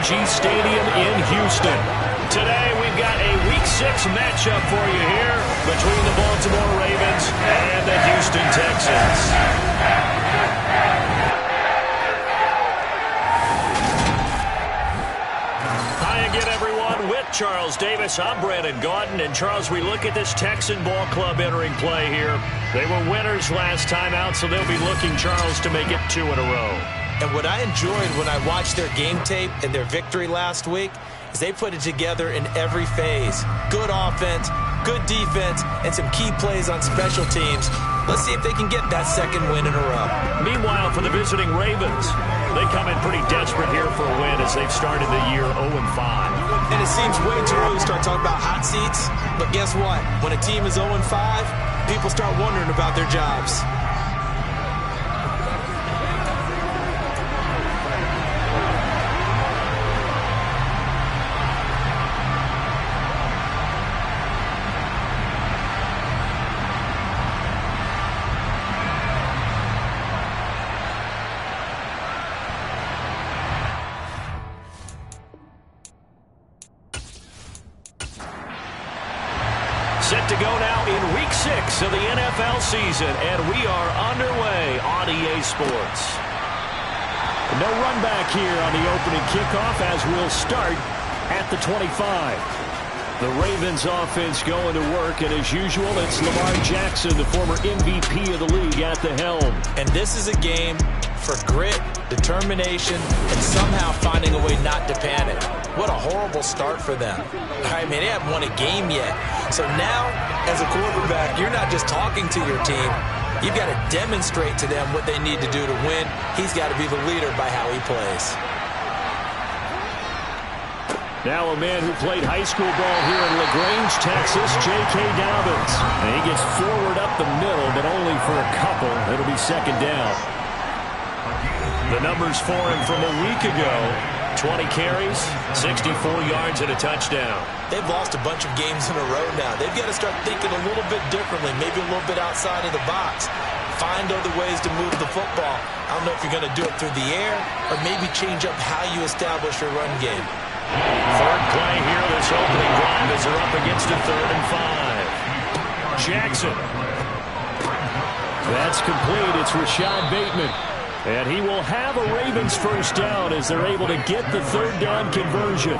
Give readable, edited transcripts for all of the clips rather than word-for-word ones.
AT&T Stadium in Houston. Today we've got a Week 6 matchup for you here between the Baltimore Ravens and the Houston Texans. With Charles Davis, I'm Brandon Gaudin. And Charles, we look at this Texan ball club entering play here. They were winners last time out, so they'll be looking, Charles, to make it 2 in a row. And what I enjoyed when I watched their game tape and their victory last week is they put it together in every phase. Good offense, good defense, and some key plays on special teams. Let's see if they can get that second win in a row. Meanwhile, for the visiting Ravens, they come in pretty desperate here for a win as they've started the year 0-5. And it seems way too early to start talking about hot seats. But guess what? When a team is 0-5, people start wondering about their jobs. Set to go now in Week 6 of the NFL season, and we are underway on EA Sports. No run back here on the opening kickoff as we'll start at the 25. The Ravens offense going to work, and as usual, it's Lamar Jackson, the former MVP of the league, at the helm. And this is a game for grit, determination, and somehow finding a way not to panic. What a horrible start for them. I mean, they haven't won a game yet. So now, as a quarterback, you're not just talking to your team. You've got to demonstrate to them what they need to do to win. He's got to be the leader by how he plays. Now a man who played high school ball here in LaGrange, Texas, J.K. Dobbins. And he gets forward up the middle, but only for a couple. It'll be second down. The numbers for him from a week ago: 20 carries, 64 yards, and a touchdown. They've lost a bunch of games in a row now. They've got to start thinking a little bit differently, maybe a little bit outside of the box. Find other ways to move the football. I don't know if you're going to do it through the air or maybe change up how you establish your run game. Third play here, this opening drive as they're up against a 3rd and 5. Jackson. That's complete. It's Rashad Bateman. And he will have a Ravens first down as they're able to get the 3rd down conversion.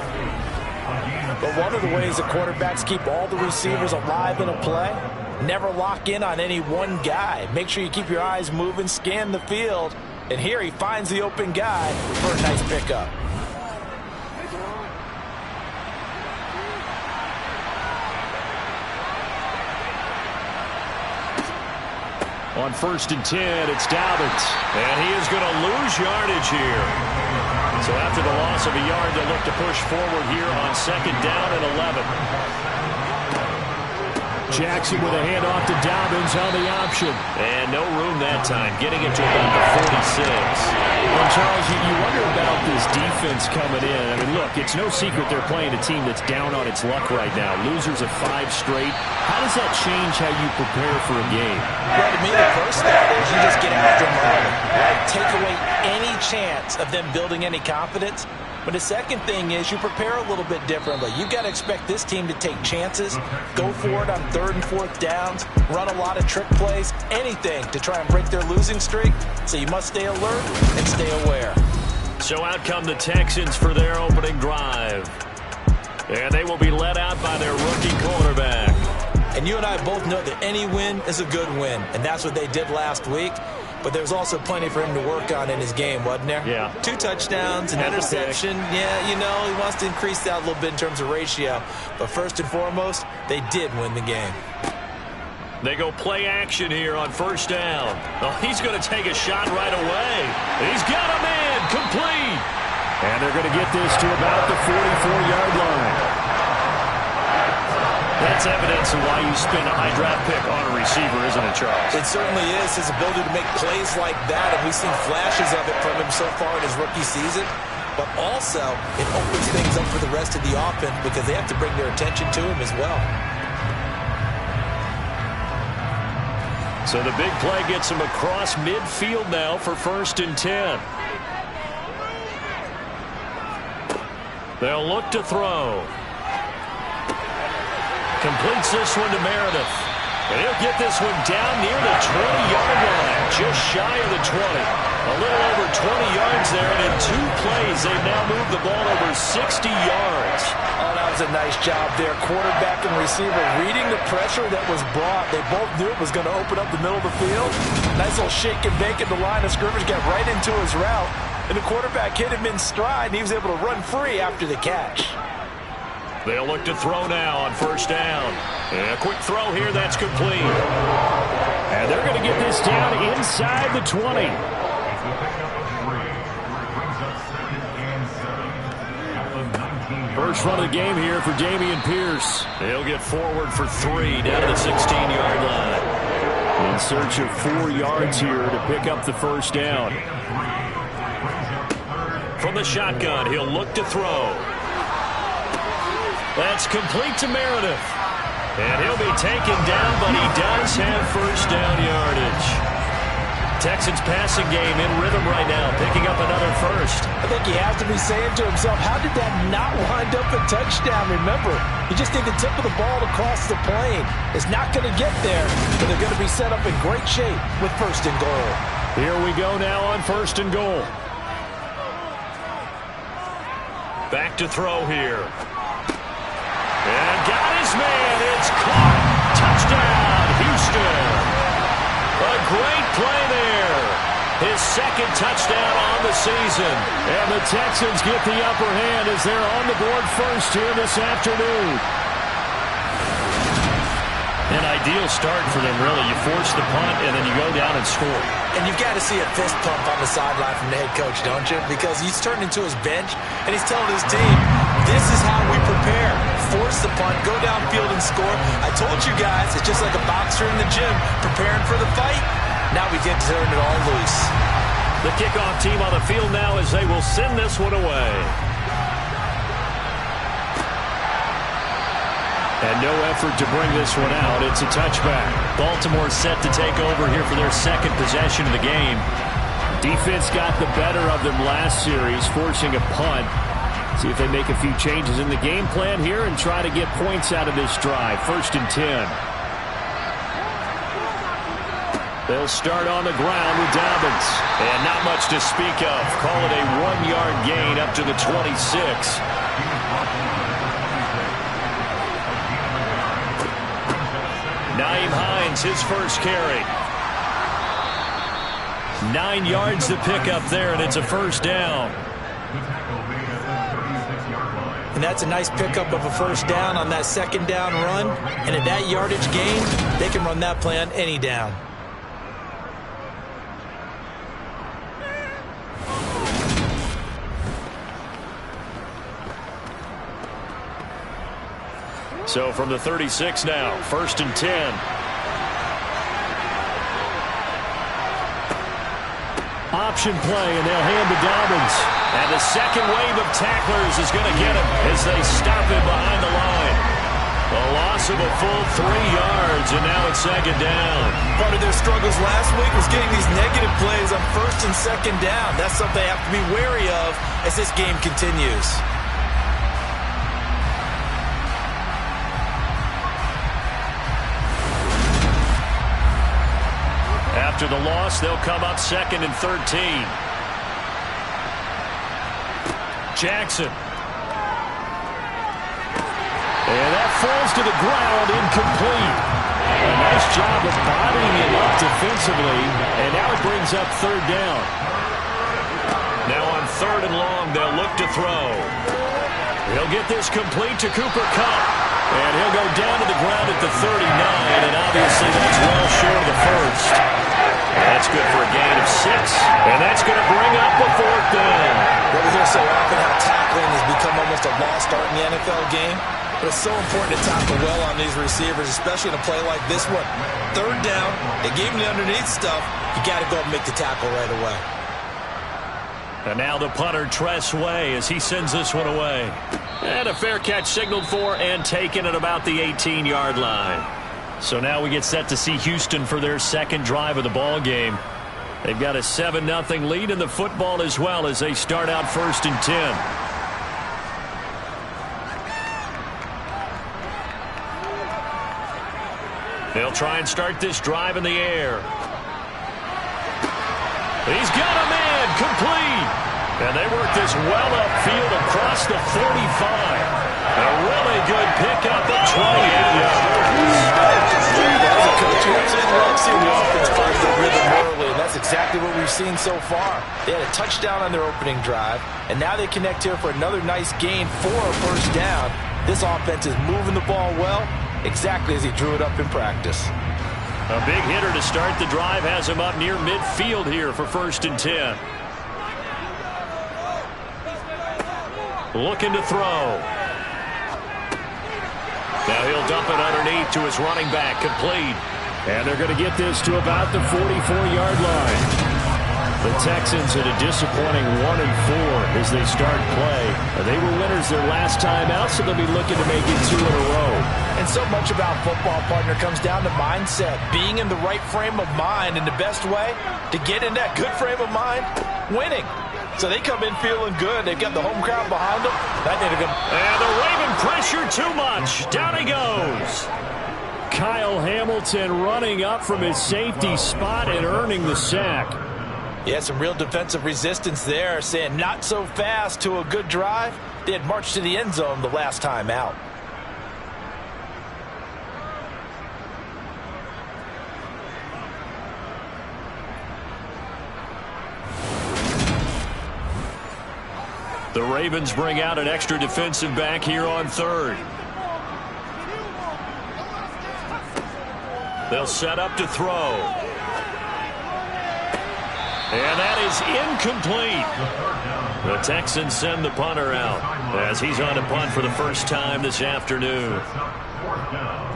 But one of the ways that quarterbacks keep all the receivers alive in a play, never lock in on any one guy. Make sure you keep your eyes moving, scan the field. And here he finds the open guy for a nice pickup. On 1st and 10, it's Dobbins. And he is going to lose yardage here. So after the loss of a yard, they'll look to push forward here on 2nd down and 11. Jackson with a handoff to Dobbins on the option. And no room that time, getting it to about the 46. Well, Charles, you wonder about this defense coming in. I mean, look, it's no secret they're playing a team that's down on its luck right now. Losers of 5 straight. How does that change how you prepare for a game? Well, to me, the first thing is you just get after them early, right? Take away any chance of them building any confidence. But the second thing is you prepare a little bit differently. You've got to expect this team to take chances, go for it on 3rd and 4th downs, run a lot of trick plays, anything to try and break their losing streak. So you must stay alert and stay aware. So out come the Texans for their opening drive. And they will be led out by their rookie quarterback. And you and I both know that any win is a good win, and that's what they did last week. But there's also plenty for him to work on in his game, wasn't there? Yeah. 2 touchdowns, an interception. Yeah, you know, he wants to increase that a little bit in terms of ratio. But first and foremost, they did win the game. They go play action here on 1st down. Oh, he's going to take a shot right away. He's got a man, complete. And they're going to get this to about the 44-yard line. That's evidence of why you spend a high draft pick on a receiver, isn't it, Charles? It certainly is. His ability to make plays like that, and we've seen flashes of it from him so far in his rookie season. But also, it opens things up for the rest of the offense because they have to bring their attention to him as well. So the big play gets him across midfield now for 1st and 10. They'll look to throw. Completes this one to Meredith. And he'll get this one down near the 20-yard line, just shy of the 20. A little over 20 yards there, and in 2 plays, they've now moved the ball over 60 yards. Oh, that was a nice job there. Quarterback and receiver reading the pressure that was brought. They both knew it was going to open up the middle of the field. Nice little shake and bake in the line of scrimmage, got right into his route. And the quarterback hit him in stride, and he was able to run free after the catch. They'll look to throw now on first down. And a quick throw here, that's complete. And they're going to get this down inside the 20. First run of the game here for Dameon Pierce. He'll get forward for 3 down to the 16-yard line. In search of 4 yards here to pick up the first down. From the shotgun, he'll look to throw. That's complete to Meredith. And he'll be taken down, but he does have first down yardage. Texans passing game in rhythm right now, picking up another first. I think he has to be saying to himself, how did that not wind up a touchdown? Remember, you just need the tip of the ball to cross the plane. It's not going to get there, but they're going to be set up in great shape with first and goal. Here we go now on first and goal. Back to throw here. And got his man. It's caught. Touchdown, Houston. A great play there. His second touchdown on the season. And the Texans get the upper hand as they're on the board first here this afternoon. An ideal start for them, really. You force the punt, and then you go down and score. And you've got to see a fist pump on the sideline from the head coach, don't you? Because he's turned into his bench, and he's telling his team, this is how we prepare. Force the punt, go downfield and score. I told you guys, it's just like a boxer in the gym preparing for the fight. Now we get to turn it all loose. The kickoff team on the field now as they will send this one away. And no effort to bring this one out. It's a touchback. Baltimore set to take over here for their second possession of the game. Defense got the better of them last series, forcing a punt. See if they make a few changes in the game plan here and try to get points out of this drive. 1st and 10. They'll start on the ground with Dobbins. And not much to speak of. Call it a 1-yard gain up to the 26. Naeem Hines, his first carry. 9 yards to pick up there, and it's a first down. And that's a nice pickup of a first down on that second down run. And at that yardage gain, they can run that play on any down. So from the 36 now, 1st and 10. Option play, and they'll hand to Dobbins. And the second wave of tacklers is going to get him as they stop him behind the line. A loss of a full 3 yards, and now it's second down. Part of their struggles last week was getting these negative plays on 1st and 2nd down. That's something they have to be wary of as this game continues. After the loss, they'll come up 2nd and 13. Jackson. And that falls to the ground, incomplete. A nice job of bodying him up defensively, and now it brings up 3rd down. Now on 3rd and long, they'll look to throw. He'll get this complete to Cooper Kupp. And he'll go down to the ground at the 39, and obviously that's well short of the first. That's good for a gain of 6, and that's going to bring up a 4th down. Well, we hear so often how tackling has become almost a lost art in the NFL game, but it's so important to tackle well on these receivers, especially in a play like this one. 3rd down, they gave him the underneath stuff. You got to go and make the tackle right away. And now the punter, Tress Way, as he sends this one away. And a fair catch signaled for and taken at about the 18-yard line. So now we get set to see Houston for their second drive of the ball game. They've got a 7-0 lead in the football as well as they start out 1st and 10. They'll try and start this drive in the air. He's got a man complete. And they work this well upfield across the 45. A really good pickup at 28 yards. As a coach, you absolutely love seeing the offense find the rhythm early, and that's exactly what we've seen so far. They had a touchdown on their opening drive, and now they connect here for another nice gain for a first down. This offense is moving the ball well, exactly as he drew it up in practice. A big hitter to start the drive has him up near midfield here for 1st and 10. Looking to throw. Now he'll dump it underneath to his running back, complete. And they're going to get this to about the 44-yard line. The Texans at a disappointing 1-4 as they start play. They were winners their last time out, so they'll be looking to make it 2 in a row. And so much about football, partner, comes down to mindset. Being in the right frame of mind, and the best way to get in that good frame of mind, winning. So they come in feeling good. They've got the home crowd behind them. And the Raven pressure too much. Down he goes. Kyle Hamilton running up from his safety spot and earning the sack. Yeah, some real defensive resistance there, saying not so fast to a good drive. They had marched to the end zone the last time out. The Ravens bring out an extra defensive back here on 3rd. They'll set up to throw. And that is incomplete. The Texans send the punter out as he's on to punt for the first time this afternoon.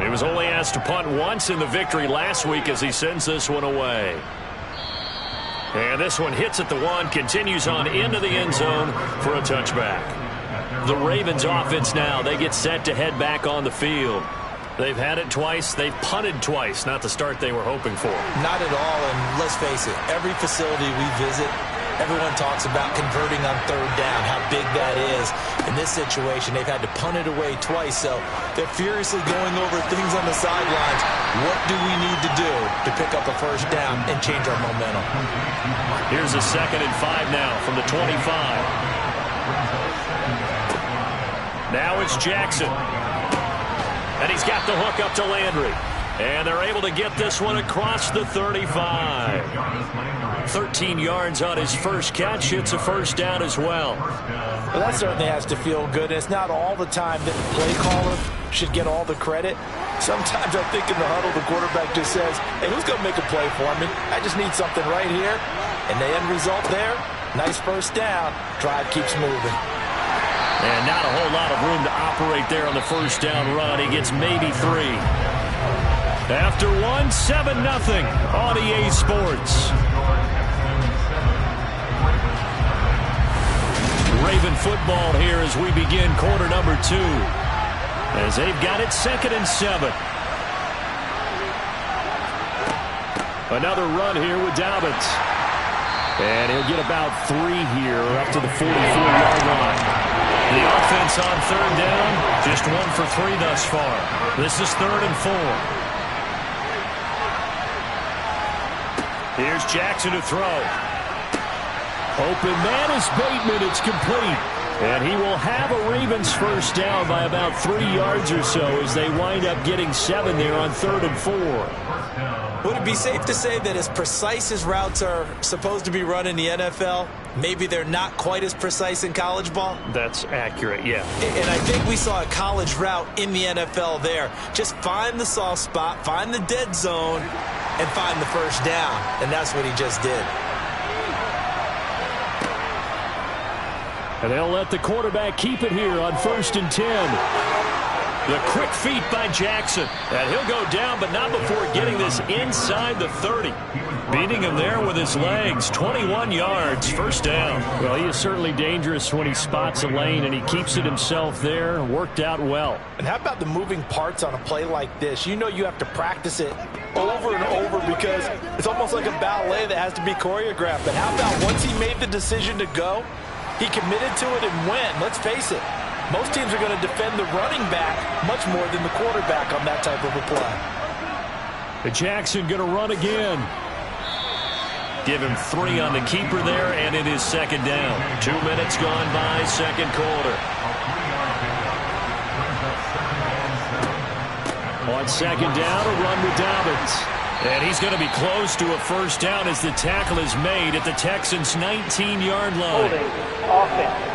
He was only asked to punt once in the victory last week as he sends this one away. And this one hits at the 1, continues on into the end zone for a touchback. The Ravens offense now, they get set to head back on the field. They've had it twice. They've punted twice. Not the start they were hoping for. Not at all, and let's face it, every facility we visit, everyone talks about converting on 3rd down, how big that is. In this situation, they've had to punt it away twice, so they're furiously going over things on the sidelines. What do we need to do to pick up a first down and change our momentum? Here's a 2nd and 5 now from the 25. Now it's Jackson. And he's got the hook up to Landry. And they're able to get this one across the 35. 13 yards on his first catch. It's a first down as well. Well, that certainly has to feel good. It's not all the time that the play caller should get all the credit. Sometimes I think in the huddle, the quarterback just says, hey, who's going to make a play for me? I just need something right here. And the end result there, nice first down. Drive keeps moving. And not a whole lot of room to operate there on the first down run. He gets maybe 3. After 1, 7-0 on EA Sports. Raven football here as we begin quarter number 2. As they've got it 2nd and 7. Another run here with Dobbins. And he'll get about 3 here up to the 44-yard line. The offense on 3rd down, just 1 for 3 thus far. This is 3rd and 4. Here's Jackson to throw. Open man is Bateman. It's complete. And he will have a Ravens first down by about 3 yards or so as they wind up getting 7 there on 3rd and 4. Would it be safe to say that as precise as routes are supposed to be run in the NFL, maybe they're not quite as precise in college ball? That's accurate, yeah. And I think we saw a college route in the NFL there. Just find the soft spot, find the dead zone, and find the first down. And that's what he just did. And they'll let the quarterback keep it here on 1st and 10. The quick feet by Jackson. And he'll go down, but not before getting this inside the 30. Beating him there with his legs. 21 yards, first down. Well, he is certainly dangerous when he spots a lane, and he keeps it himself there. Worked out well. And how about the moving parts on a play like this? You know you have to practice it over and over because it's almost like a ballet that has to be choreographed. But how about once he made the decision to go, he committed to it and went. Let's face it. Most teams are going to defend the running back much more than the quarterback on that type of a play. Jackson going to run again. Give him 3 on the keeper there, and it is second down. 2 minutes gone by, second quarter. On second down, a run with Dobbins. And he's going to be close to a first down as the tackle is made at the Texans' 19-yard line. Holding. Offense.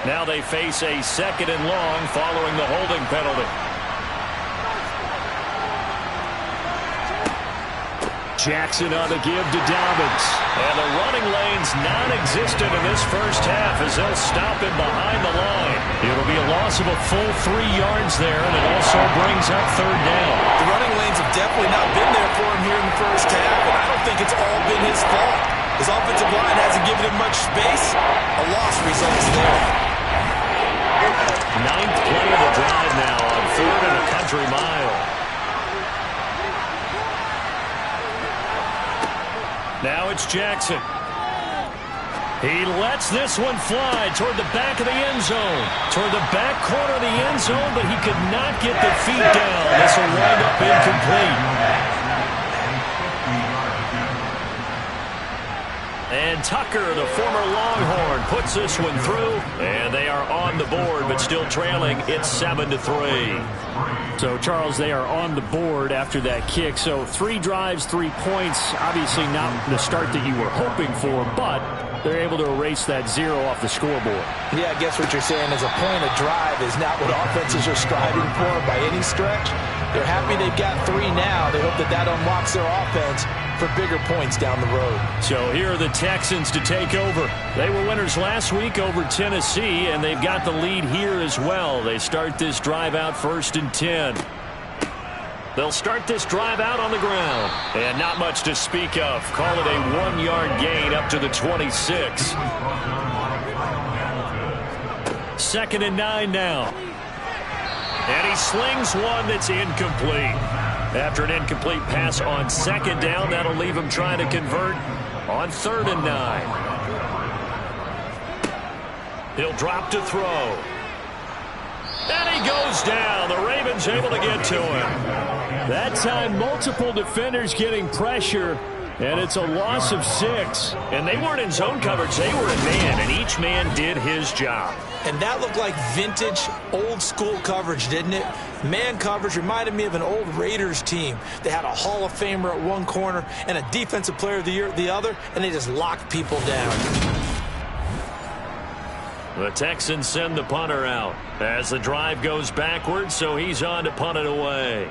Now they face a second and long following the holding penalty. Jackson on the give to Dobbins. And the running lane's non-existent in this first half as they'll stop him behind the line. It'll be a loss of a full 3 yards there, and it also brings up third down. The running lanes have definitely not been there for him here in the first half, and I don't think it's all been his fault. His offensive line hasn't given him much space. A loss results there. 9th play of the drive now on 3rd and a country mile. Now it's Jackson. He lets this one fly toward the back of the end zone. Toward the back corner of the end zone, but he could not get the feet down. This will wind up incomplete. And Tucker, the former Longhorn, puts this one through. And they are on the board, but still trailing. It's 7-3. So, Charles, they are on the board after that kick. So 3 drives, 3 points. Obviously not the start that you were hoping for, but they're able to erase that 0 off the scoreboard. Yeah, I guess what you're saying is a point of drive is not what offenses are striving for by any stretch. They're happy they've got 3 now. They hope that that unlocks their offense for bigger points down the road. So here are the Texans to take over. They were winners last week over Tennessee, and they've got the lead here as well. They start this drive out 1st and 10. They'll start this drive out on the ground. And not much to speak of. Call it a 1-yard gain up to the 26. 2nd and 9 now. And he slings one that's incomplete. After an incomplete pass on 2nd down, that'll leave him trying to convert on 3rd and 9. He'll drop to throw. And he goes down. The Ravens able to get to him. That time, multiple defenders getting pressure, and it's a loss of 6. And they weren't in zone coverage. They were in man, and each man did his job. And that looked like vintage, old-school coverage, didn't it? Man coverage reminded me of an old Raiders team. They had a Hall of Famer at one corner and a Defensive Player of the Year at the other, and they just locked people down. The Texans send the punter out as the drive goes backwards, so he's on to punt it away.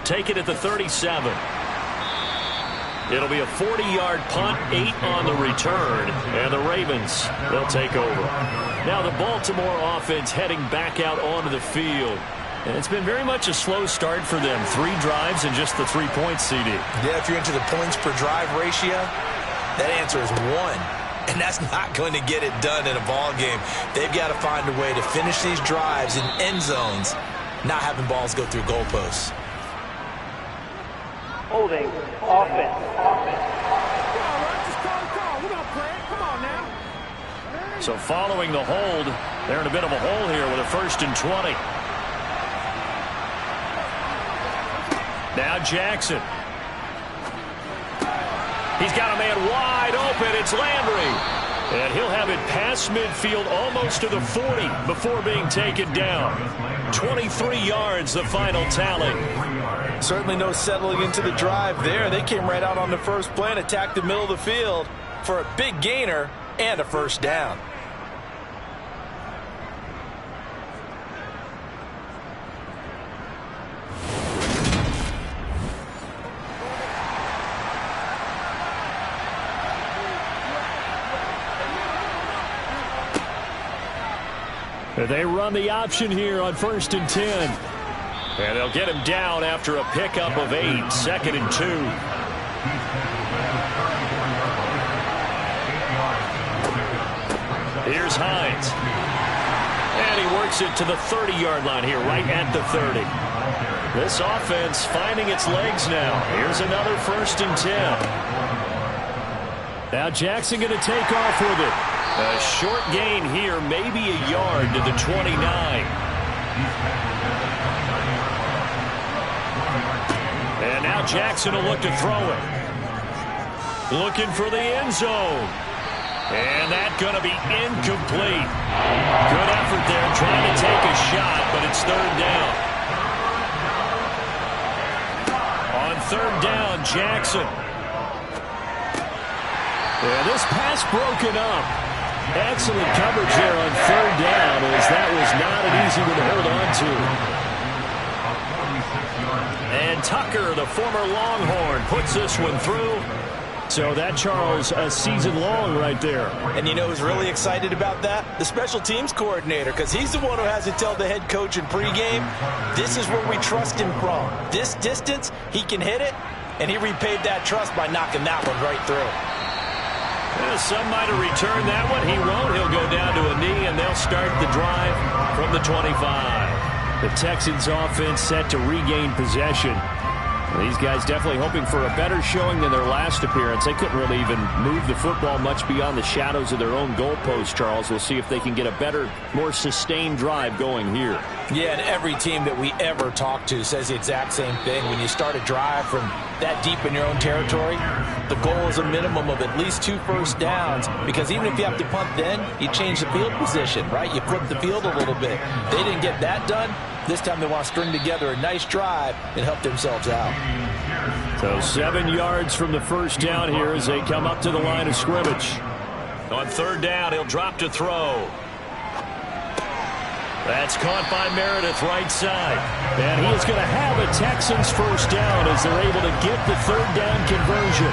Take it at the 37. It'll be a 40-yard punt, 8 on the return, and the Ravens, they'll take over. Now the Baltimore offense heading back out onto the field. And it's been very much a slow start for them. 3 drives and just the 3 points, CD. Yeah, if you're into the points per drive ratio, that answer is 1. And that's not going to get it done in a ball game. They've got to find a way to finish these drives in end zones, not having balls go through goalposts. Holding. Offense. So following the hold, they're in a bit of a hole here with a 1st and 20. Now Jackson. He's got a man wide open. It's Landry. And he'll have it past midfield almost to the 40 before being taken down. 23 yards, the final tally. Certainly no settling into the drive there. They came right out on the first play and attacked the middle of the field for a big gainer and a first down. They run the option here on 1st and 10. And they'll get him down after a pickup of 8, 2nd and 2. Here's Hines. And he works it to the 30-yard line here, right at the 30. This offense finding its legs now. Here's another 1st and 10. Now Jackson going to take off with it. A short gain here, maybe a yard to the 29. And now Jackson will look to throw it. Looking for the end zone. And that's going to be incomplete. Good effort there trying to take a shot, but it's third down. On third down, Jackson. Yeah, this pass broken up. Excellent coverage there on third down, as that was not an easy one to hold on to. And Tucker, the former Longhorn, puts this one through. So that, Charles, a season long right there. And you know who's really excited about that? The special teams coordinator, because he's the one who has to tell the head coach in pregame, this is where we trust him from. This distance, he can hit it, and he repaid that trust by knocking that one right through. Well, some might have returned that one. He won't. He'll go down to a knee, and they'll start the drive from the 25. The Texans offense set to regain possession. These guys definitely hoping for a better showing than their last appearance. They couldn't really even move the football much beyond the shadows of their own goalpost, Charles. We'll see if they can get a better, more sustained drive going here. Yeah, and every team that we ever talk to says the exact same thing. When you start a drive from that deep in your own territory, the goal is a minimum of at least 2 first downs, because even if you have to punt then, you change the field position, right? You flip the field a little bit. They didn't get that done. This time they want to string together a nice drive and help themselves out. So 7 yards from the first down here as they come up to the line of scrimmage. On third down, he'll drop to throw. That's caught by Meredith right side. And he is going to have a Texans first down as they're able to get the third down conversion.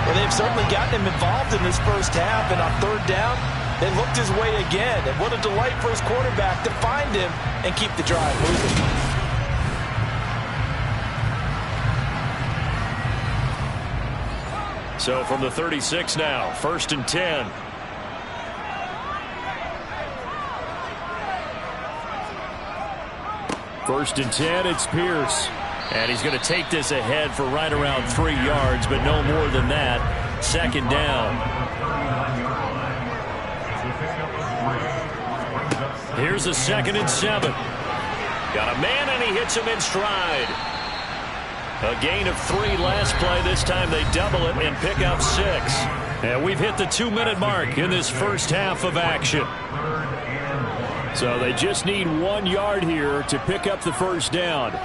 Well, they've certainly gotten him involved in this first half, and on third down, they looked his way again. And what a delight for his quarterback to find him and keep the drive moving. So from the 36 now, 1st and 10. First and 10, it's Pierce. And he's going to take this ahead for right around 3 yards, but no more than that. Second down. Here's a 2nd and 7. Got a man, and he hits him in stride. A gain of 3 last play. This time they double it and pick up 6. And we've hit the 2-minute mark in this first half of action. So they just need 1 yard here to pick up the first down.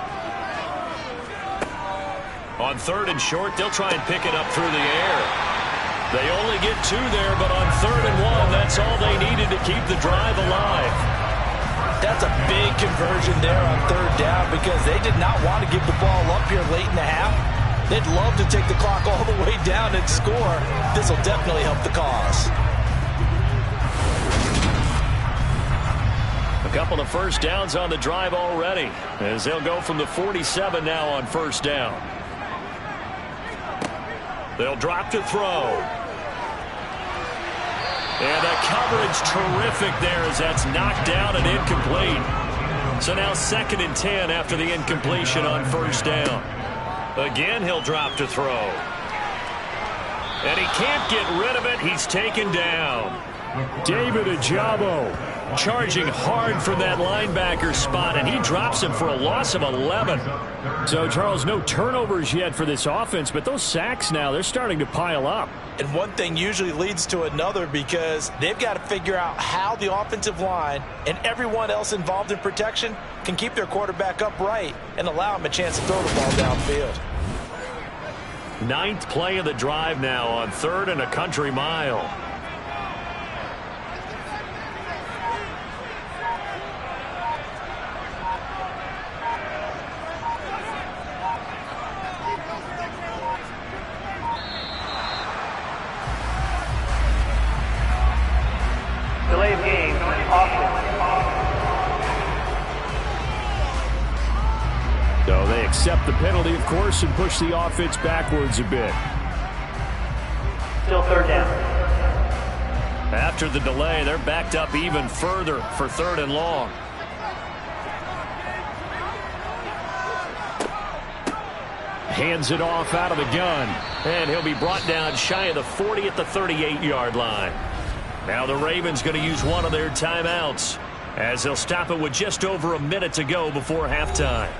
On third and short, they'll try and pick it up through the air. They only get 2 there, but on 3rd and 1, that's all they needed to keep the drive alive. That's a big conversion there on third down, because they did not want to give the ball up here late in the half. They'd love to take the clock all the way down and score. This will definitely help the cause. A couple of first downs on the drive already, as they'll go from the 47 now on first down. They'll drop to throw. And the coverage terrific there as that's knocked down and incomplete. So now 2nd and 10 after the incompletion on first down. Again, he'll drop to throw. And he can't get rid of it. He's taken down. David Ajabo charging hard from that linebacker spot, and he drops him for a loss of 11. So, Charles, no turnovers yet for this offense, but those sacks now, they're starting to pile up. And one thing usually leads to another, because they've got to figure out how the offensive line and everyone else involved in protection can keep their quarterback upright and allow him a chance to throw the ball downfield. 9th play of the drive now on 3rd and a country mile. Delay of game, offense. So they accept the penalty, of course, and push the offense backwards a bit. Still third down. After the delay, they're backed up even further for 3rd and long. Hands it off out of the gun. And he'll be brought down shy of the 40 at the 38-yard line. Now the Ravens going to use one of their timeouts as they'll stop it with just over a minute to go before halftime.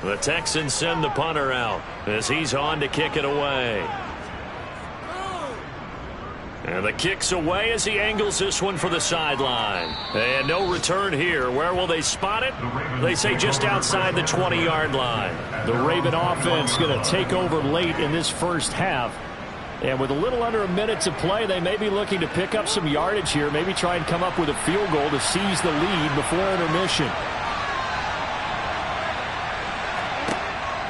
The Texans send the punter out as he's on to kick it away. And the kick's away as he angles this one for the sideline. And no return here. Where will they spot it? They say just outside the 20-yard line. The Raven offense going to take over late in this first half. And with a little under a minute to play, they may be looking to pick up some yardage here. Maybe try and come up with a field goal to seize the lead before intermission.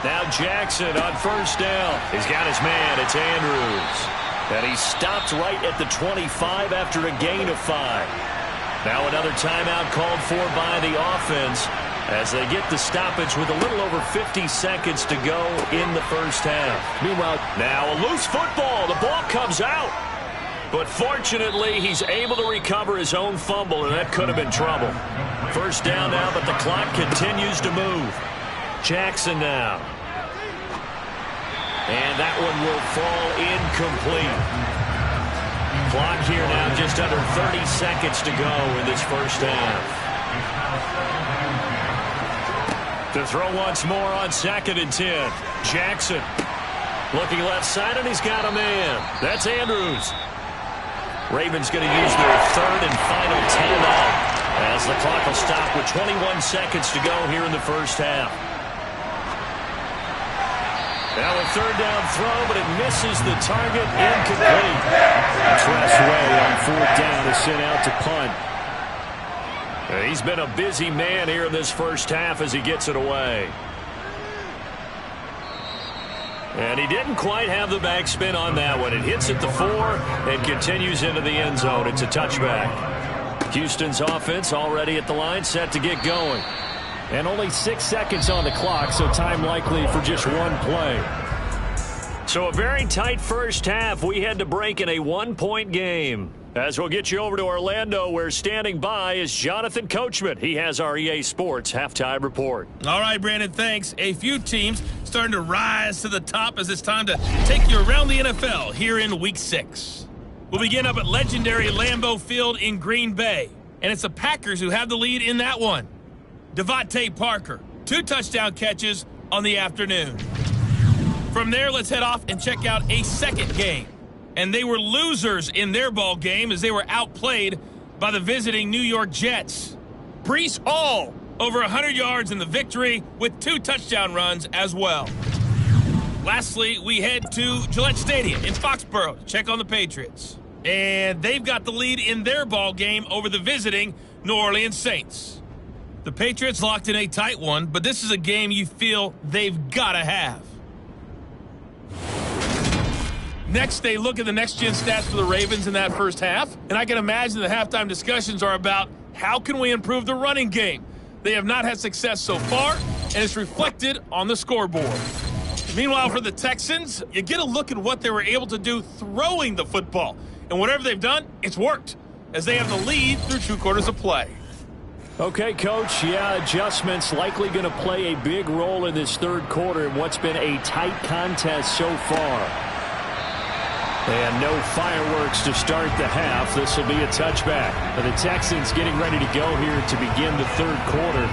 Now Jackson on first down. He's got his man. It's Andrews. And he stopped right at the 25 after a gain of 5. Now another timeout called for by the offense as they get the stoppage with a little over 50 seconds to go in the first half. Meanwhile, now a loose football. The ball comes out. But fortunately, he's able to recover his own fumble, and that could have been trouble. First down now, but the clock continues to move. Jackson now. And that one will fall incomplete. Clock here now just under 30 seconds to go in this first half. To throw once more on 2nd and 10. Jackson looking left side, and he's got a man. That's Andrews. Ravens going to use their third and final timeout as the clock will stop with 21 seconds to go here in the first half. Now a third down throw, but it misses the target. Incomplete. Trash way on 4th down is sent out to punt. He's been a busy man here in this first half as he gets it away. And he didn't quite have the backspin on that one. It hits at the 4 and continues into the end zone. It's a touchback. Houston's offense already at the line, set to get going. And only 6 seconds on the clock, so time likely for just one play. So a very tight first half. We had to break in a 1-point game. As we'll get you over to Orlando, where standing by is Jonathan Coachman. He has our EA Sports halftime report. All right, Brandon, thanks. A few teams starting to rise to the top as it's time to take you around the NFL here in Week 6. We'll begin up at legendary Lambeau Field in Green Bay. And it's the Packers who have the lead in that one. Devontae Parker, 2 touchdown catches on the afternoon. From there, let's head off and check out a second game. And they were losers in their ball game as they were outplayed by the visiting New York Jets. Breece Hall, over 100 yards in the victory with 2 touchdown runs as well. Lastly, we head to Gillette Stadium in Foxborough to check on the Patriots. And they've got the lead in their ball game over the visiting New Orleans Saints. The Patriots locked in a tight one, but this is a game you feel they've got to have. Next, they look at the next-gen stats for the Ravens in that first half, and I can imagine the halftime discussions are about how can we improve the running game. They have not had success so far, and it's reflected on the scoreboard. Meanwhile, for the Texans, you get a look at what they were able to do throwing the football. And whatever they've done, it's worked, as they have the lead through 2 quarters of play. Okay, Coach, yeah, adjustments likely going to play a big role in this third quarter in what's been a tight contest so far. And no fireworks to start the half. This will be a touchback. The Texans getting ready to go here to begin the third quarter.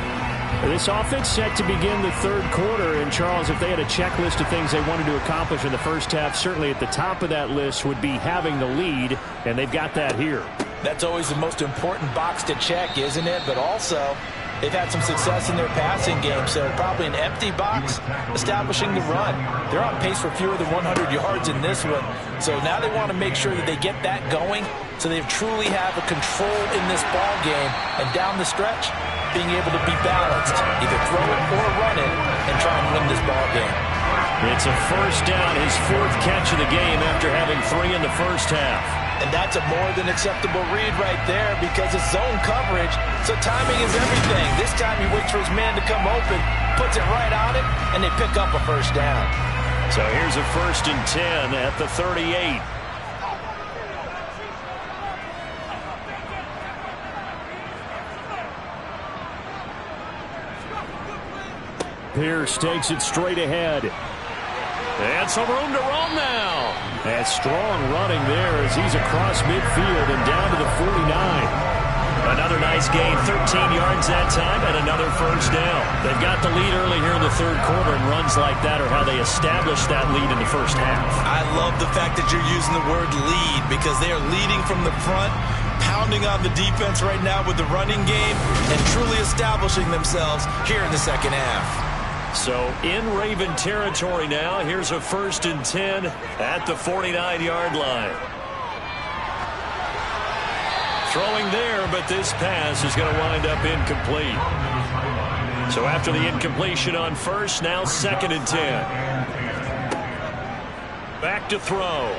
This offense set to begin the third quarter. And, Charles, if they had a checklist of things they wanted to accomplish in the first half, certainly at the top of that list would be having the lead, and they've got that here. That's always the most important box to check, isn't it? But also, they've had some success in their passing game, so probably an empty box establishing the run. They're on pace for fewer than 100 yards in this one, so now they want to make sure that they get that going so they truly have a control in this ball game, and down the stretch, being able to be balanced, either throw it or run it, and try and win this ball game. It's a first down, his 4th catch of the game after having 3 in the first half. And that's a more than acceptable read right there because it's zone coverage, so timing is everything. This time he waits for his man to come open, puts it right on it, and they pick up a first down. So here's a 1st and 10 at the 38. Pierce takes it straight ahead. And some room to roam now. And strong running there as he's across midfield and down to the 49. Another nice gain, 13 yards that time, and another first down. They've got the lead early here in the third quarter, and runs like that are how they established that lead in the first half. I love the fact that you're using the word lead because they are leading from the front, pounding on the defense right now with the running game, and truly establishing themselves here in the second half. So in Raven territory now, here's a 1st and 10 at the 49-yard line. Throwing there, but this pass is going to wind up incomplete. So after the incompletion on first, now 2nd and 10. Back to throw.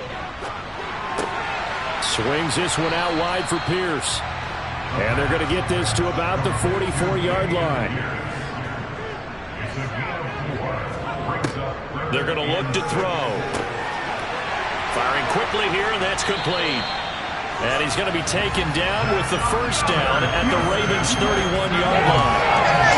Swings this one out wide for Pierce. And they're going to get this to about the 44-yard line. They're going to look to throw. Firing quickly here, and that's complete. And he's going to be taken down with the first down at the Ravens' 31-yard line.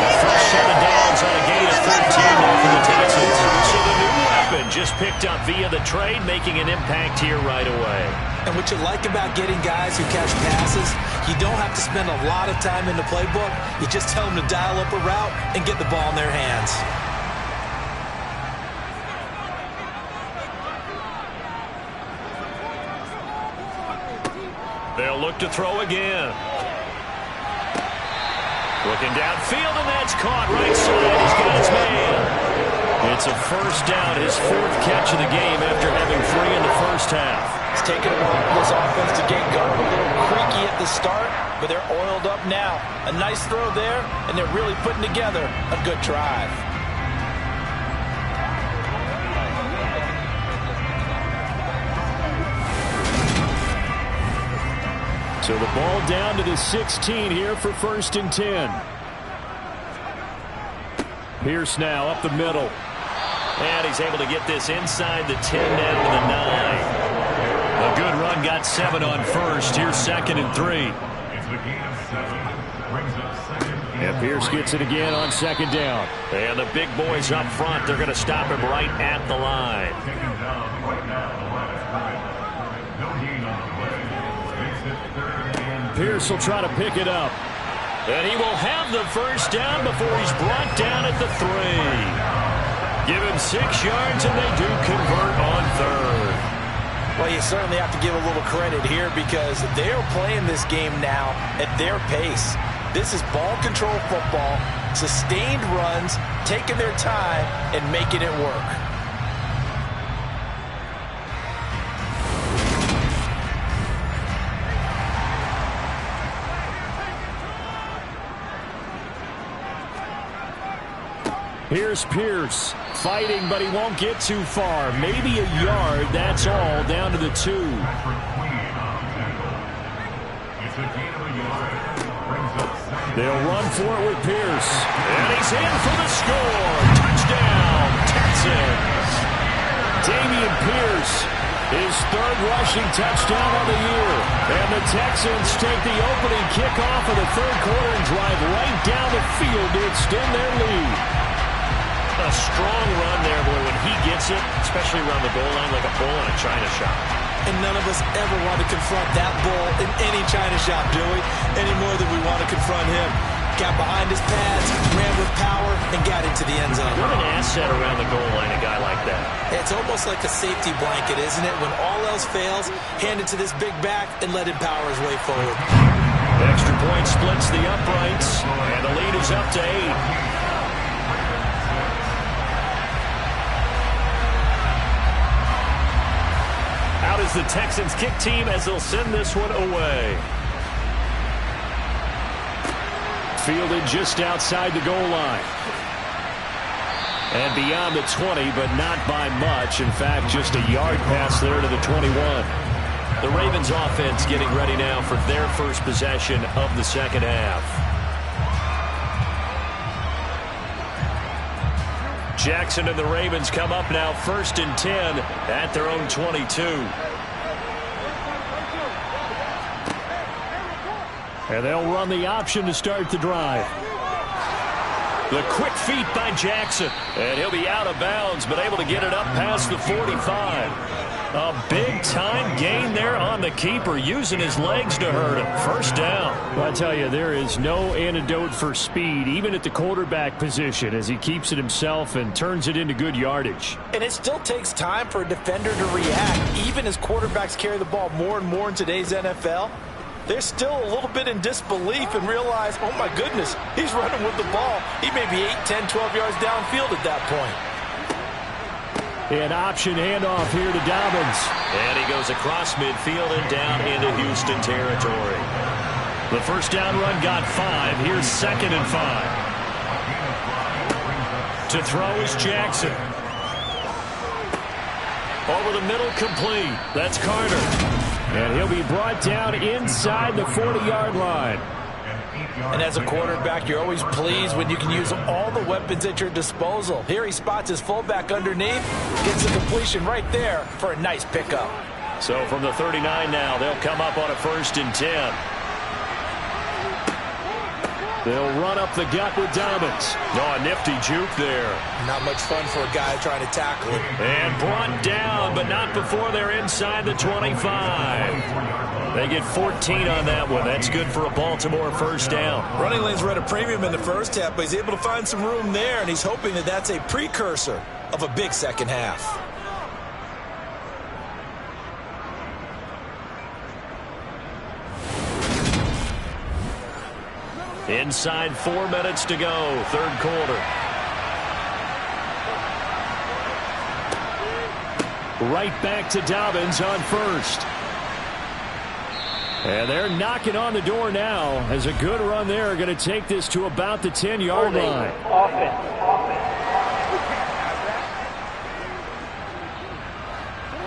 The first set of downs on a gain of 13 now for the Texans. So the new weapon just picked up via the trade, making an impact here right away. And what you like about getting guys who catch passes, you don't have to spend a lot of time in the playbook. You just tell them to dial up a route and get the ball in their hands. They'll look to throw again. Looking downfield, and that's caught right side. He's got his man. It's a first down, his 4th catch of the game after having 3 in the first half. It's taken a while for this offense to get going. A little creaky at the start, but they're oiled up now. A nice throw there, and they're really putting together a good drive. So the ball down to the 16 here for 1st and 10. Pierce now up the middle. And he's able to get this inside the 10 down to the 9. A good run, got 7 on first. Here's 2nd and 3. And Pierce gets it again on 2nd down. And the big boys up front, they're going to stop him right at the line. Pierce will try to pick it up. And he will have the first down before he's brought down at the 3. Give him 6 yards, and they do convert on 3rd. Well, you certainly have to give a little credit here because they are playing this game now at their pace. This is ball control football, sustained runs, taking their time, and making it work. Here's Pierce fighting, but he won't get too far. Maybe a yard, that's all, down to the 2. They'll run for it with Pierce. And he's in for the score. Touchdown, Texans. Damian Pierce, his 3rd rushing touchdown on the year. And the Texans take the opening kickoff of the 3rd quarter and drive right down the field to extend their lead. A strong run there, boy, when he gets it, especially around the goal line like a bull in a china shop. And none of us ever want to confront that bull in any china shop, do we? Any more than we want to confront him. Got behind his pads, ran with power, and got into the end zone. What an asset around the goal line, a guy like that. It's almost like a safety blanket, isn't it? When all else fails, hand it to this big back and let him power his way forward. The extra point splits the uprights, and the lead is up to 8. Out is the Texans kick team as they'll send this one away. Fielded just outside the goal line. And beyond the 20, but not by much. In fact, just a yard pass there to the 21. The Ravens offense getting ready now for their first possession of the second half. Jackson and the Ravens come up now 1st and 10 at their own 22. And they'll run the option to start the drive. The quick feet by Jackson. And he'll be out of bounds, but able to get it up past the 45. A big-time gain there on the keeper, using his legs to hurt him. First down. Well, I tell you, there is no antidote for speed, even at the quarterback position, as he keeps it himself and turns it into good yardage. And it still takes time for a defender to react. Even as quarterbacks carry the ball more and more in today's NFL, they're still a little bit in disbelief and realize, oh my goodness, he's running with the ball. He may be 8, 10, 12 yards downfield at that point. An option handoff here to Dobbins. And he goes across midfield and down into Houston territory. The first down run got 5. Here's 2nd and 5. To throw is Jackson. Over the middle, complete. That's Carter. And he'll be brought down inside the 40-yard line. And as a quarterback, you're always pleased when you can use all the weapons at your disposal. Here he spots his fullback underneath, gets the completion right there for a nice pickup. So from the 39 now, they'll come up on a 1st and 10. They'll run up the gut with Dobbins. Oh, a nifty juke there. Not much fun for a guy trying to tackle him. And brought down, but not before they're inside the 25. They get 14 on that one. That's good for a Baltimore first down. Running lanes were at a premium in the first half, but he's able to find some room there, and he's hoping that that's a precursor of a big second half. Inside 4 minutes to go, 3rd quarter. Right back to Dobbins on 1st. And they're knocking on the door now as a good run there. Going to take this to about the 10-yard line.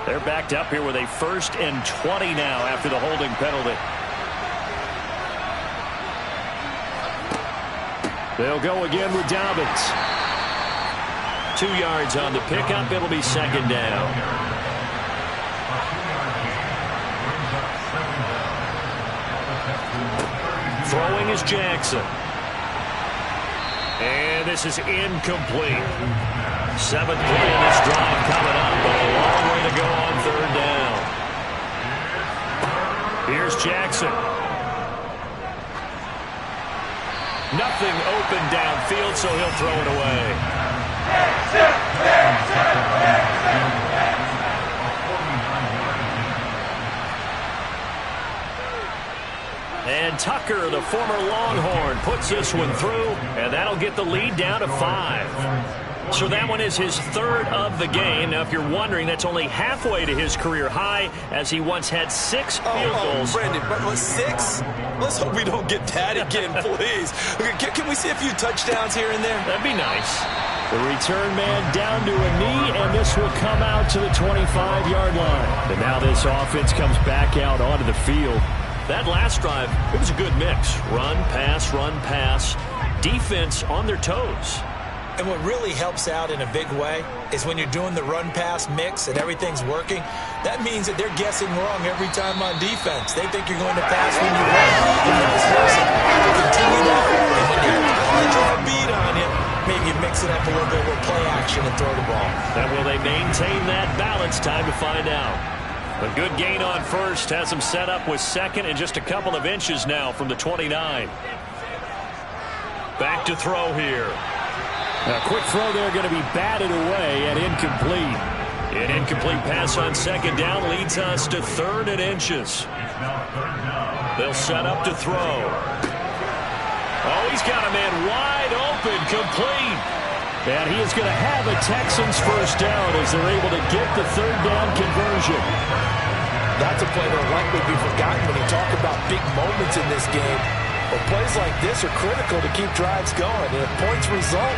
They're backed up here with a 1st and 20 now after the holding penalty. They'll go again with Dobbins. 2 yards on the pickup. It'll be 2nd down. Throwing is Jackson. And this is incomplete. 7th play in this drive coming up, but a long way to go on 3rd down. Here's Jackson. Nothing open downfield, so he'll throw it away. And Tucker, the former Longhorn, puts this one through, and that'll get the lead down to 5. So that one is his 3rd of the game. Now, if you're wondering, that's only halfway to his career high, as he once had 6 field goals. Brandon, but 6? Let's hope we don't get that again, please. Can we see a few touchdowns here and there? That'd be nice. The return man down to a knee, and this will come out to the 25-yard line. And now this offense comes back out onto the field. That last drive, it was a good mix. Run, pass, defense on their toes. And what really helps out in a big way is when you're doing the run-pass mix and everything's working, that means that they're guessing wrong every time on defense. They think you're going to pass when you run. And vice versa. To continue that, and when you have a hard draw beat on you, maybe you mix it up a little bit with play action and throw the ball. And will they maintain that balance? Time to find out. A good gain on 1st has them set up with 2nd and just a couple of inches now from the 29. Back to throw here. A quick throw there going to be batted away and incomplete. An incomplete pass on 2nd down leads us to 3rd and inches. They'll set up to throw. Oh, he's got a man wide open, complete. And he is going to have a Texans first down as they're able to get the 3rd down conversion. That's a play that will likely be forgotten when you talk about big moments in this game. But plays like this are critical to keep drives going. And if points result,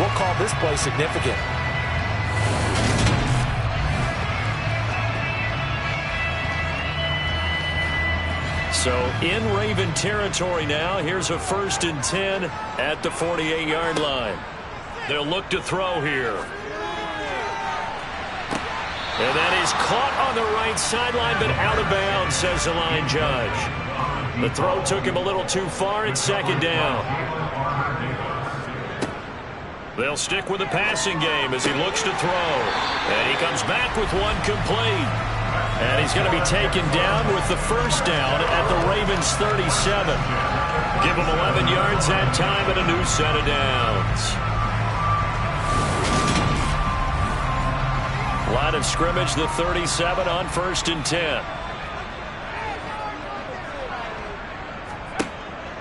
we'll call this play significant. So in Raven territory now, here's a 1st and 10 at the 48-yard line. They'll look to throw here. And that is caught on the right sideline, but out of bounds, says the line judge. The throw took him a little too far. It's 2nd down. They'll stick with the passing game as he looks to throw. And he comes back with one complete. And he's going to be taken down with the first down at the Ravens 37. Give him 11 yards that time and a new set of downs. Line of scrimmage, the 37 on 1st and 10.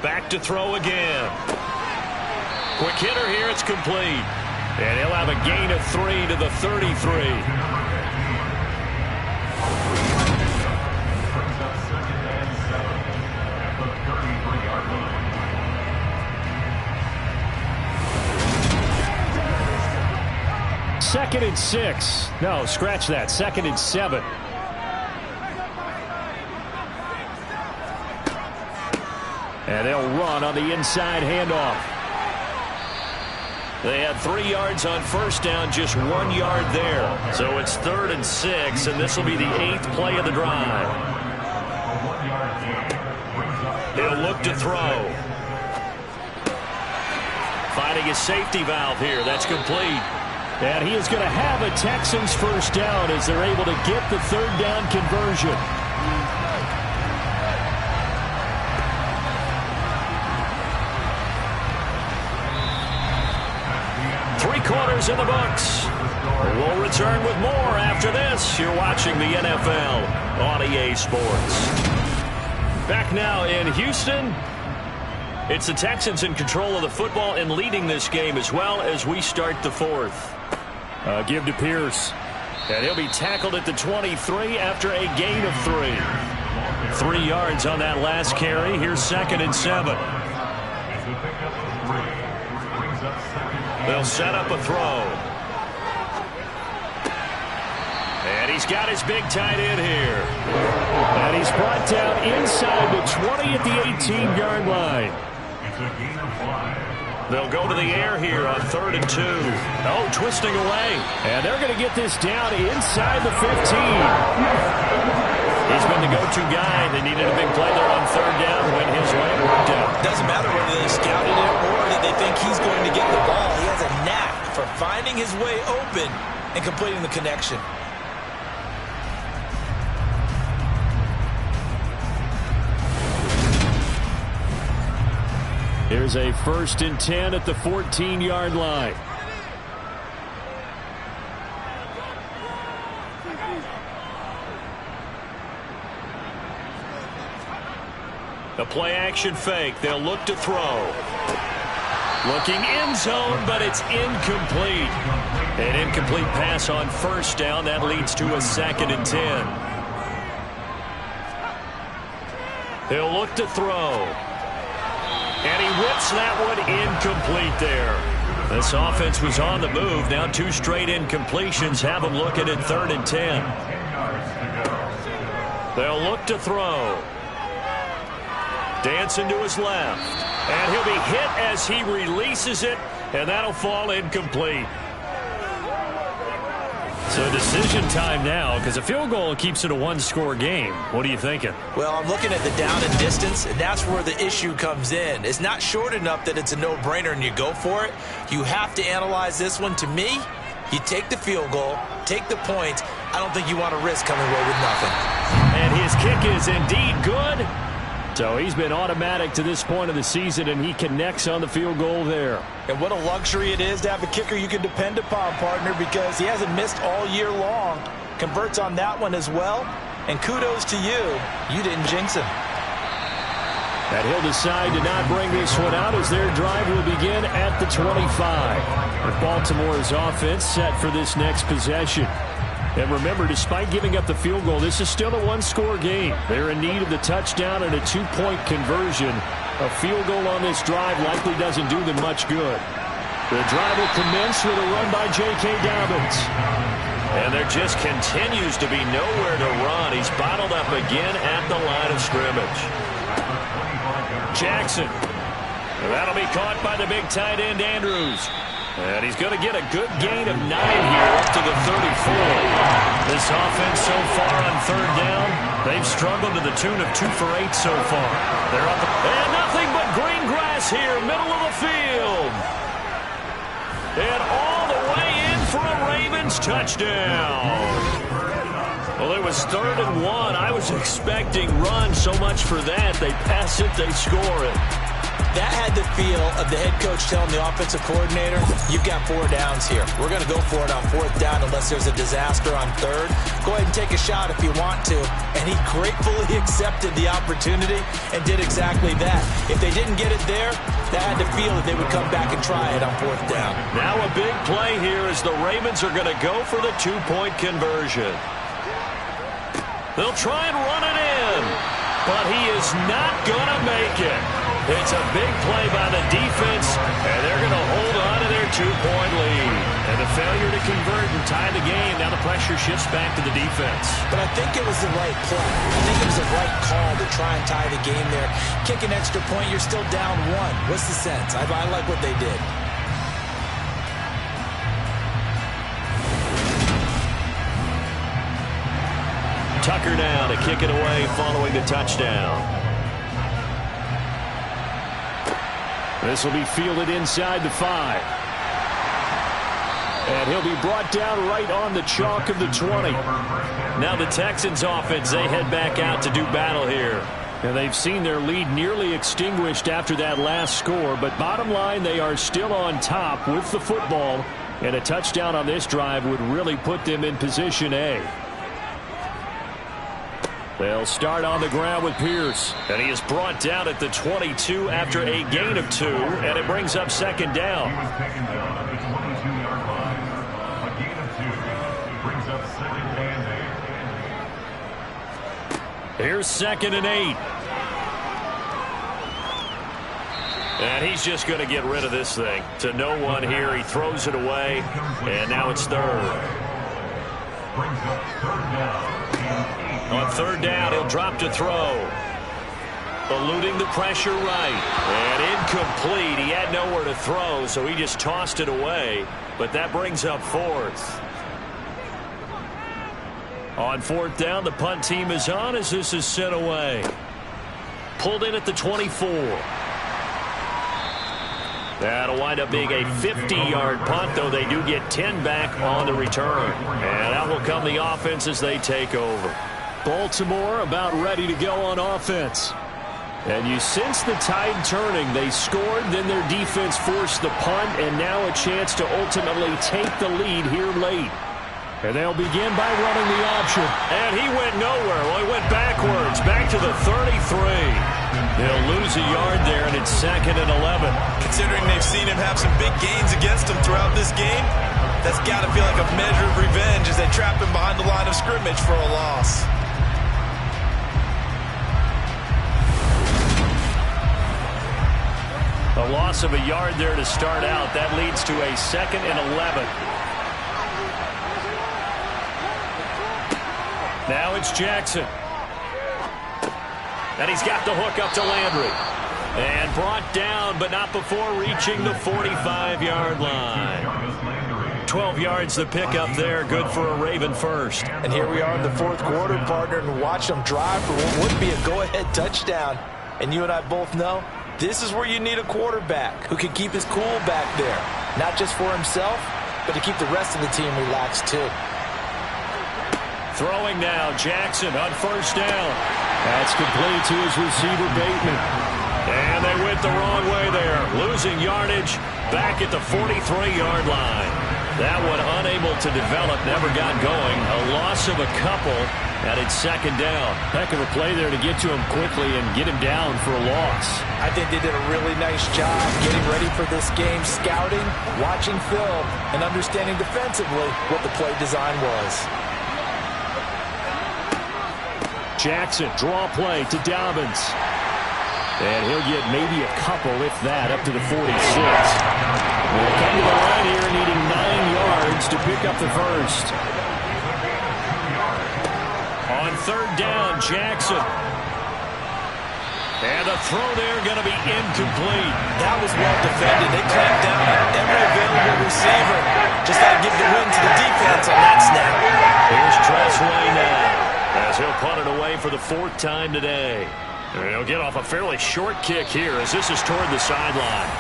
Back to throw again. Quick hitter here, it's complete. And he'll have a gain of 3 to the 33. Second and 6. No, scratch that. 2nd and 7. And they'll run on the inside handoff. They had 3 yards on first down, just 1 yard there. So it's 3rd and 6, and this will be the 8th play of the drive. He'll look to throw. Finding his safety valve here. That's complete. And he is going to have a Texans first down as they're able to get the 3rd down conversion. Quarters in the books. We'll return with more after this. You're watching the NFL on EA Sports. Back now in Houston. It's the Texans in control of the football and leading this game as well as we start the 4th. Give to Pierce. And he'll be tackled at the 23 after a gain of 3. 3 yards on that last carry. Here's 2nd and 7. They'll set up a throw. And he's got his big tight end here. And he's brought down inside the 20 at the 18-yard line. They'll go to the air here on 3rd and 2. Oh, twisting away. And they're going to get this down inside the 15. He's been the go-to guy. They needed a big play there on 3rd down when his leg worked out. Doesn't matter whether they scouted it or that they think he's going to get the ball. He has a knack for finding his way open and completing the connection. Here's a 1st and 10 at the 14-yard line. A play-action fake. They'll look to throw. Looking end zone, but it's incomplete. An incomplete pass on 1st down. That leads to a 2nd and 10. He'll look to throw. And he whips that one incomplete there. This offense was on the move. Now 2 straight incompletions have them looking at 3rd and 10. They'll look to throw. Dancing to his left. And he'll be hit as he releases it, and that'll fall incomplete. So decision time now, because a field goal keeps it a 1-score game. What are you thinking? Well, I'm looking at the down and distance, and that's where the issue comes in. It's not short enough that it's a no-brainer and you go for it. You have to analyze this one. To me, you take the field goal, take the points. I don't think you want to risk coming away with nothing. And his kick is indeed good. So he's been automatic to this point of the season, and he connects on the field goal there. And what a luxury it is to have a kicker you can depend upon, partner, because he hasn't missed all year long. Converts on that one as well. And kudos to you. You didn't jinx him. And he'll decide to not bring this one out as their drive will begin at the 25. With Baltimore's offense set for this next possession. And remember, despite giving up the field goal, this is still a 1-score game. They're in need of the touchdown and a 2-point conversion. A field goal on this drive likely doesn't do them much good. The drive will commence with a run by J.K. Dobbins. And there just continues to be nowhere to run. He's bottled up again at the line of scrimmage. Jackson. That'll be caught by the big tight end, Andrews. And he's going to get a good gain of 9 here up to the 34. This offense so far on 3rd down, they've struggled to the tune of 2 for 8 so far. They're up, and nothing but green grass here, middle of the field. And all the way in for a Ravens touchdown. Well, it was 3rd and 1. I was expecting run so much for that. They pass it, they score it. That had the feel of the head coach telling the offensive coordinator, you've got 4 downs here. We're going to go for it on 4th down unless there's a disaster on 3rd. Go ahead and take a shot if you want to. And he gratefully accepted the opportunity and did exactly that. If they didn't get it there, that had the feel that they would come back and try it on 4th down. Now a big play here as the Ravens are going to go for the 2-point conversion. They'll try and run it in, but he is not going to make it. It's a big play by the defense, and they're going to hold on to their 2-point lead. And the failure to convert and tie the game, now the pressure shifts back to the defense. But I think it was the right play. I think it was the right call to try and tie the game there. Kick an extra point, you're still down 1. What's the sense? I like what they did. Tucker now to kick it away following the touchdown. This will be fielded inside the 5. And he'll be brought down right on the chalk of the 20. Now the Texans offense, they head back out to do battle here. And they've seen their lead nearly extinguished after that last score. But bottom line, they are still on top with the football. And a touchdown on this drive would really put them in position A. They'll start on the ground with Pierce. And he is brought down at the 22 after a gain of 2, and it brings up 2nd down. He was taken down at the 22-yard line. A gain of 2 brings up 2nd and 8. Here's 2nd and 8. And he's just going to get rid of this thing. To no one here. He throws it away, and now it's 3rd. Brings up 3rd down. On 3rd down, he'll drop to throw. Eluding the pressure right. And incomplete. He had nowhere to throw, so he just tossed it away. But that brings up 4th. On 4th down, the punt team is on as this is sent away. Pulled in at the 24. That'll wind up being a 50-yard punt, though they do get 10 back on the return. And out will come the offense as they take over. Baltimore about ready to go on offense. And you sense the tide turning. They scored, then their defense forced the punt, and now a chance to ultimately take the lead here late. And they'll begin by running the option. And he went nowhere. Well, he went backwards, back to the 33. They'll lose a yard there, and it's 2nd and 11. Considering they've seen him have some big gains against them throughout this game, that's got to feel like a measure of revenge as they trap him behind the line of scrimmage for a loss. A loss of a yard there to start out. That leads to a 2nd and 11. Now it's Jackson. And he's got the hook up to Landry. And brought down, but not before reaching the 45-yard line. 12 yards the pickup there. Good for a Raven first. And here we are in the 4th quarter, partner, and watch them drive for what would be a go-ahead touchdown. And you and I both know this is where you need a quarterback who can keep his cool back there. Not just for himself, but to keep the rest of the team relaxed too. Throwing now, Jackson on 1st down. That's complete to his receiver, Bateman. And they went the wrong way there. Losing yardage back at the 43-yard line. That one unable to develop, never got going. A loss of a couple, and it's 2nd down. Heck of a play there to get to him quickly and get him down for a loss. I think they did a really nice job getting ready for this game, scouting, watching film, and understanding defensively what the play design was. Jackson, draw play to Dobbins. And he'll get maybe a couple, if that, up to the 46. We'll come to the line here needing 9 yards to pick up the first. On 3rd down, Jackson. And the throw there going to be incomplete. That was well defended. They clamped down on every available receiver. Just got to give the win to the defense on that snap. Here's Tressway now, as he'll punt it away for the 4th time today. And he'll get off a fairly short kick here as this is toward the sideline.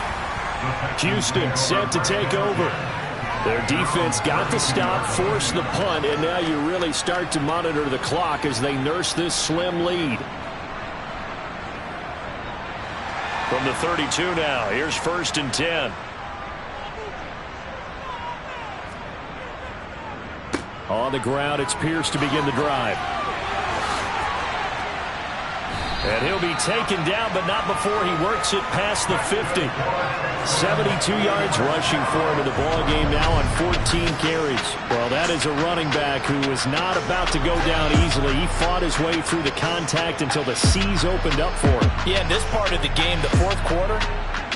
Houston set to take over. Their defense got the stop, forced the punt, and now you really start to monitor the clock as they nurse this slim lead. From the 32 now, here's 1st and 10. On the ground, it's Pierce to begin the drive. And he'll be taken down, but not before he works it past the 50. 72 yards rushing for him in the ballgame now on 14 carries. Well, that is a running back who was not about to go down easily. He fought his way through the contact until the seas opened up for him. Yeah, in this part of the game, the fourth quarter,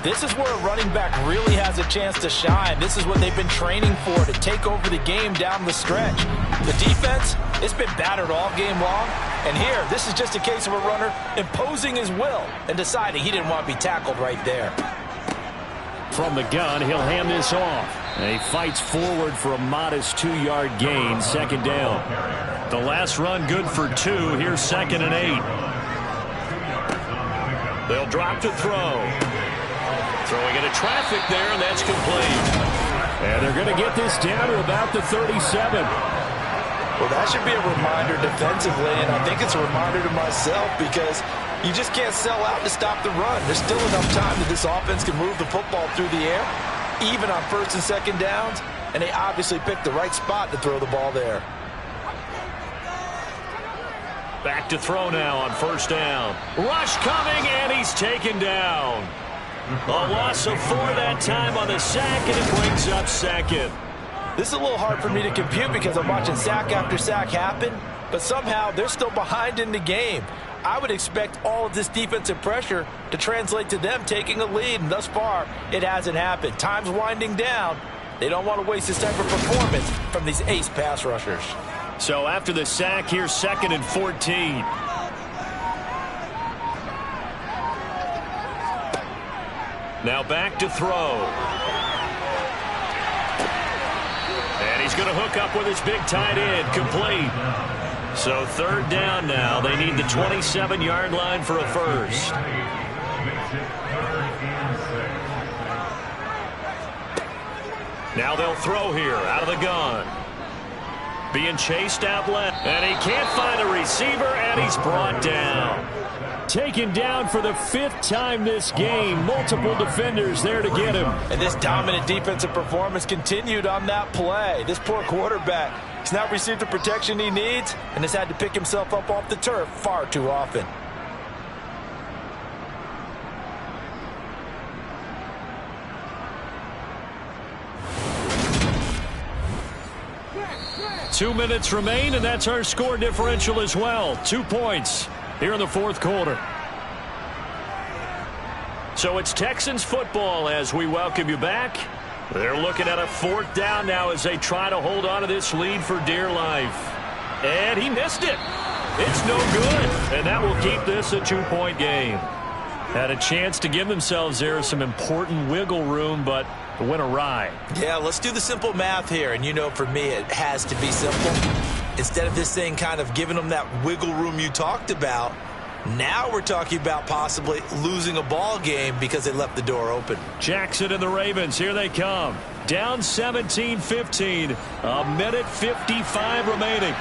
this is where a running back really has a chance to shine. This is what they've been training for, to take over the game down the stretch. The defense, it's been battered all game long. And here, this is just a case of a runner imposing his will and deciding he didn't want to be tackled right there. From the gun, he'll hand this off. And he fights forward for a modest 2-yard gain, 2nd down. The last run good for 2. Here's 2nd and 8. They'll drop to throw. Throwing into traffic there, and that's complete. And they're going to get this down to about the 37. Well, that should be a reminder defensively, and I think it's a reminder to myself because you just can't sell out to stop the run. There's still enough time that this offense can move the football through the air, even on 1st and 2nd downs, and they obviously picked the right spot to throw the ball there. Back to throw now on 1st down. Rush coming, and he's taken down. A loss of 4 that time on the sack, and it brings up 2nd. This is a little hard for me to compute because I'm watching sack after sack happen, but somehow they're still behind in the game. I would expect all of this defensive pressure to translate to them taking a lead, and thus far, it hasn't happened. Time's winding down. They don't want to waste this type of performance from these ace pass rushers. So after the sack, here's 2nd and 14. Now back to throw. And he's going to hook up with his big tight end, complete. So 3rd down now. They need the 27-yard line for a first. Now they'll throw here out of the gun. Being chased out left. And he can't find a receiver, and he's brought down. Taken down for the 5th time this game. Multiple defenders there to get him. And this dominant defensive performance continued on that play. This poor quarterback has not received the protection he needs and has had to pick himself up off the turf far too often. Two minutes remain, and that's our score differential as well. 2 points here in the 4th quarter. So it's Texans football as we welcome you back. They're looking at a 4th down now as they try to hold on to this lead for dear life. And he missed it. It's no good. And that will keep this a 2-point game. Had a chance to give themselves there some important wiggle room, but it went awry. Yeah, let's do the simple math here. And you know, for me, it has to be simple. Instead of this thing kind of giving them that wiggle room you talked about, now we're talking about possibly losing a ball game because they left the door open. Jackson and the Ravens, here they come. Down 17-15. A minute 55 remaining.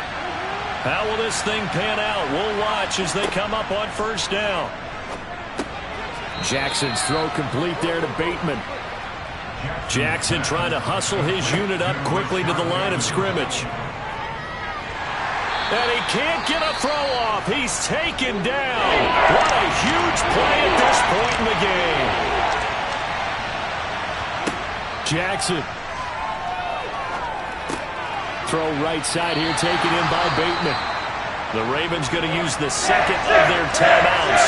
How will this thing pan out? We'll watch as they come up on 1st down. Jackson's throw complete there to Bateman. Jackson trying to hustle his unit up quickly to the line of scrimmage. And he can't get a throw off. He's taken down. What a huge play at this point in the game. Jackson. Throw right side here, taken in by Bateman. The Ravens going to use the 2nd of their timeouts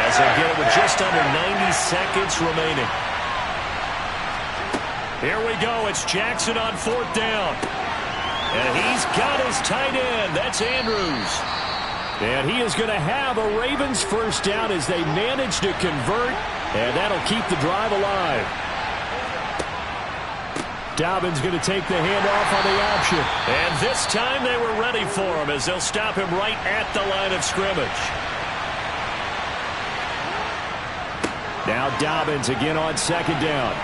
as they get it with just under 90 seconds remaining. Here we go. It's Jackson on 4th down. And he's got his tight end. That's Andrews. And he is going to have a Ravens 1st down as they manage to convert. And that'll keep the drive alive. Dobbins going to take the handoff on the option. And this time they were ready for him as they'll stop him right at the line of scrimmage. Now Dobbins again on second down.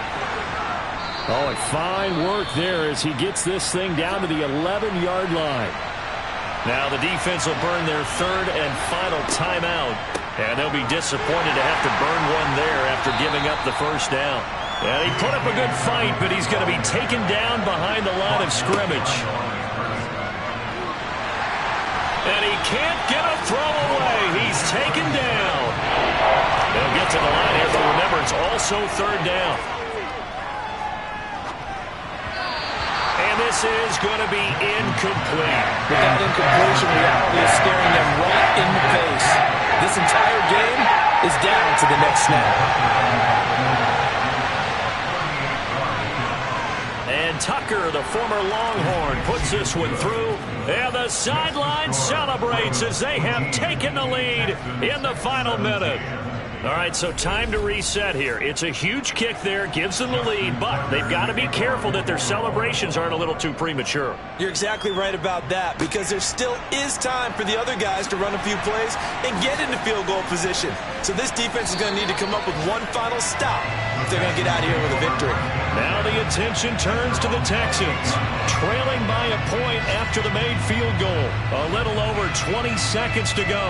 Oh, and fine work there as he gets this thing down to the 11-yard line. Now the defense will burn their third and final timeout. And they'll be disappointed to have to burn one there after giving up the first down. And he put up a good fight, but he's going to be taken down behind the line of scrimmage. And he can't get a throw away. He's taken down. They'll get to the line here, but remember, it's also third down. And this is going to be incomplete. But that incompletion reality is staring them right in the face. This entire game is down to the next snap. And Tucker, the former Longhorn, puts this one through. And the sideline celebrates as they have taken the lead in the final minute. All right, so time to reset here. It's a huge kick there, gives them the lead, but they've got to be careful that their celebrations aren't a little too premature. You're exactly right about that, because there still is time for the other guys to run a few plays and get into field goal position. So this defense is going to need to come up with one final stop if they're going to get out of here with a victory. Now the attention turns to the Texans, trailing by a point after the made field goal. A little over 20 seconds to go.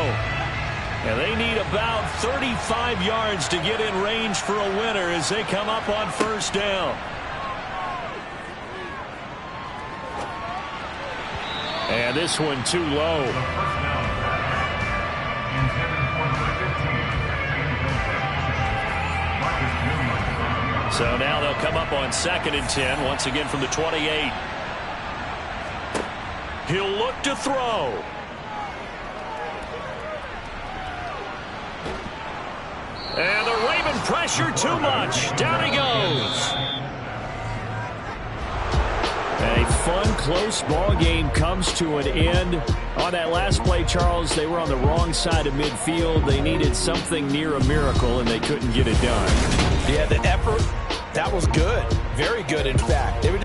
And they need about 35 yards to get in range for a winner as they come up on first down. And this one too low. So now they'll come up on 2nd and 10, once again from the 28. He'll look to throw. And the Raven pressure too much. Down he goes. A fun, close ball game comes to an end. On that last play, Charles, they were on the wrong side of midfield. They needed something near a miracle, and they couldn't get it done. Yeah, the effort, that was good. Very good, in fact. They were